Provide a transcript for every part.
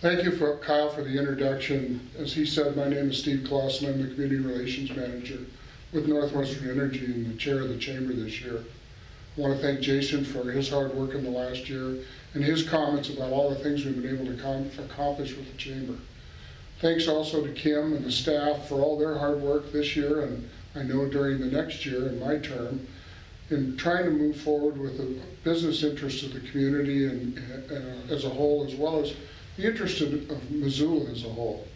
Thank you, Kyle, for the introduction. As he said, my name is Steve Clawson. I'm the Community Relations Manager with NorthWestern Energy and the Chair of the Chamber this year. I want to thank Jason for his hard work in the last year and his comments about all the things we've been able to accomplish with the Chamber. Thanks also to Kim and the staff for all their hard work this year, and I know during the next year in my term, in trying to move forward with the business interests of the community and as a whole, as well as the interest of Missoula as a whole.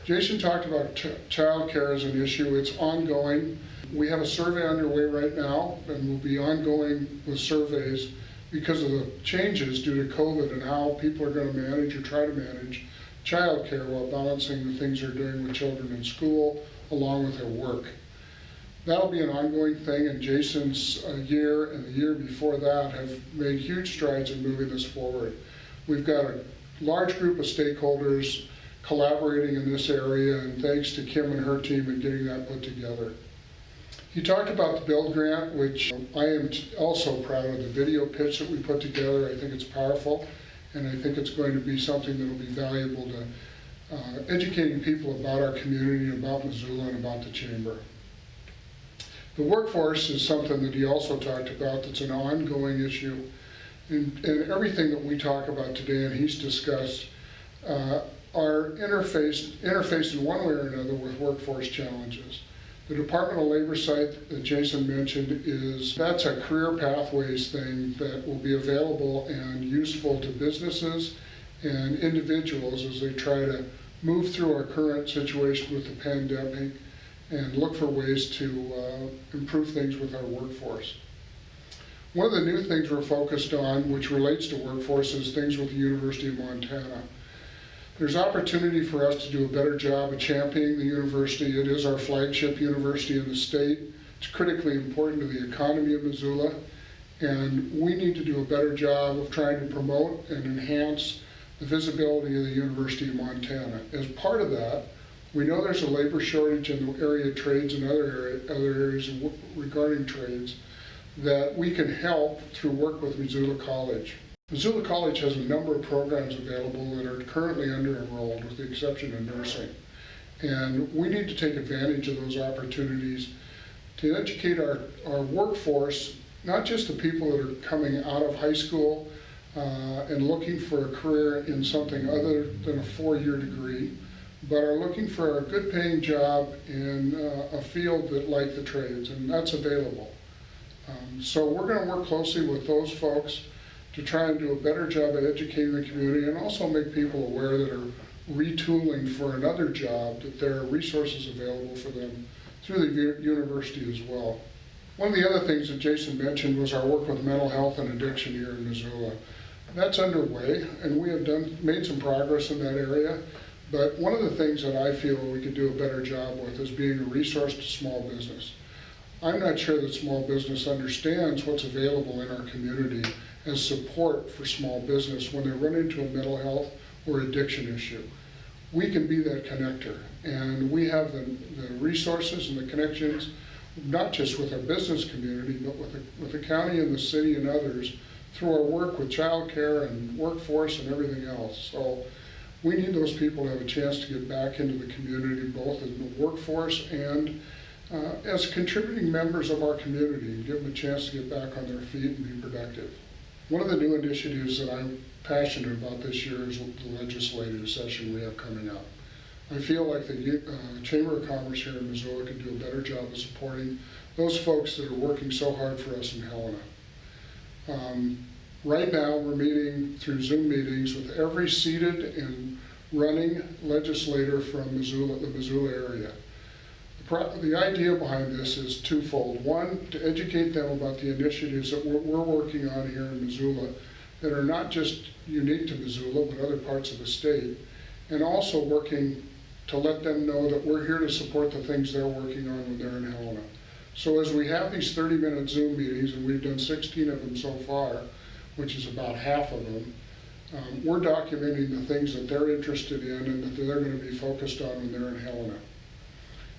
Jason talked about child care as an issue. It's ongoing. We have a survey underway right now, and we'll be ongoing with surveys because of the changes due to COVID and how people are going to manage or try to manage child care while balancing the things they're doing with children in school along with their work. That'll be an ongoing thing, and Jason's year and the year before that have made huge strides in moving this forward. We've got a large group of stakeholders collaborating in this area, and thanks to Kim and her team in getting that put together. He talked about the Build Grant, which I am also proud of the video pitch that we put together. I think it's powerful, and I think it's going to be something that will be valuable to educating people about our community, about Missoula, and about the Chamber. The workforce is something that he also talked about that's an ongoing issue. And everything that we talk about today and he's discussed are interfaced in one way or another with workforce challenges. The Department of Labor site that Jason mentioned that's a career pathways thing that will be available and useful to businesses and individuals as they try to move through our current situation with the pandemic and look for ways to improve things with our workforce. One of the new things we're focused on, which relates to workforce, is things with the University of Montana. There's opportunity for us to do a better job of championing the university. It is our flagship university in the state. It's critically important to the economy of Missoula, and we need to do a better job of trying to promote and enhance the visibility of the University of Montana. As part of that, we know there's a labor shortage in the area of trades and other areas regarding trades that we can help through work with Missoula College. Missoula College has a number of programs available that are currently under-enrolled with the exception of nursing. And we need to take advantage of those opportunities to educate our workforce, not just the people that are coming out of high school and looking for a career in something other than a 4-year degree, but are looking for a good paying job in a field that like the trades, and that's available. So we're going to work closely with those folks to try and do a better job at educating the community and also make people aware that are retooling for another job that there are resources available for them through the university as well. One of the other things that Jason mentioned was our work with mental health and addiction here in Missoula. That's underway, and we have made some progress in that area. But one of the things that I feel we could do a better job with is being a resource to small business. I'm not sure that small business understands what's available in our community as support for small business when they run into a mental health or addiction issue. We can be that connector, and we have the resources and the connections, not just with our business community, but with the county and the city and others through our work with child care and workforce and everything else. So we need those people to have a chance to get back into the community, both in the workforce and as contributing members of our community, and give them a chance to get back on their feet and be productive. One of the new initiatives that I'm passionate about this year is the legislative session we have coming up. I feel like the Chamber of Commerce here in Missoula could do a better job of supporting those folks that are working so hard for us in Helena. Right now, we're meeting through Zoom meetings with every seated and running legislator from Missoula, the Missoula area. The idea behind this is twofold. One, to educate them about the initiatives that we're working on here in Missoula that are not just unique to Missoula, but other parts of the state, and also working to let them know that we're here to support the things they're working on when they're in Helena. So as we have these 30-minute Zoom meetings, and we've done 16 of them so far, which is about half of them, we're documenting the things that they're interested in and that they're going to be focused on when they're in Helena.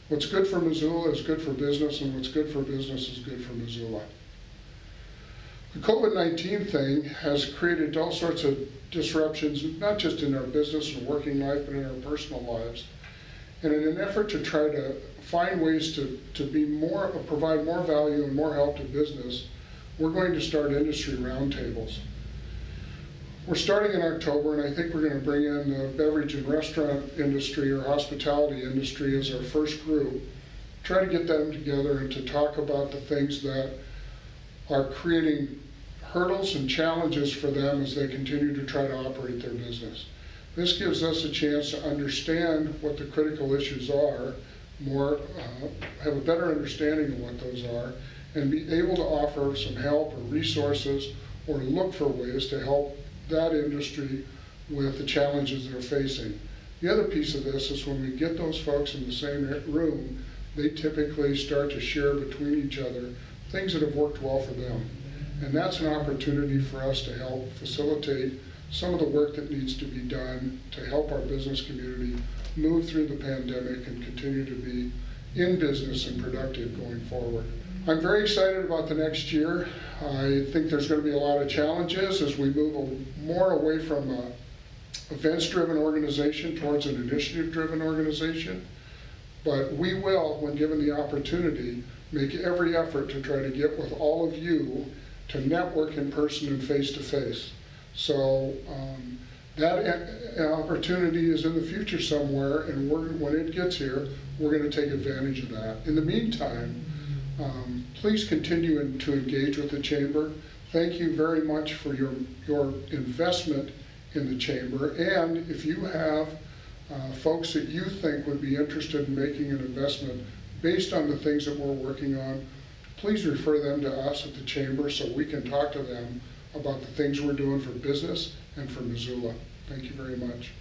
What's good for Missoula is good for business, and what's good for business is good for Missoula. The COVID-19 thing has created all sorts of disruptions, not just in our business and working life, but in our personal lives. And in an effort to try to find ways to provide more value and more help to business, we're going to start industry roundtables. We're starting in October, and I think we're going to bring in the beverage and restaurant industry or hospitality industry as our first group, try to get them together and to talk about the things that are creating hurdles and challenges for them as they continue to try to operate their business. This gives us a chance to understand what the critical issues are, have a better understanding of what those are, and be able to offer some help or resources or look for ways to help that industry with the challenges they're facing. The other piece of this is when we get those folks in the same room, they typically start to share between each other things that have worked well for them. And that's an opportunity for us to help facilitate some of the work that needs to be done to help our business community move through the pandemic and continue to be in business and productive going forward. I'm very excited about the next year. I think there's going to be a lot of challenges as we move more away from an events-driven organization towards an initiative-driven organization. But we will, when given the opportunity, make every effort to try to get with all of you to network in person and face-to-face. So that opportunity is in the future somewhere, and when it gets here, we're going to take advantage of that. In the meantime, please continue to engage with the Chamber. Thank you very much for your investment in the Chamber. And if you have folks that you think would be interested in making an investment based on the things that we're working on, please refer them to us at the Chamber so we can talk to them about the things we're doing for business and for Missoula. Thank you very much.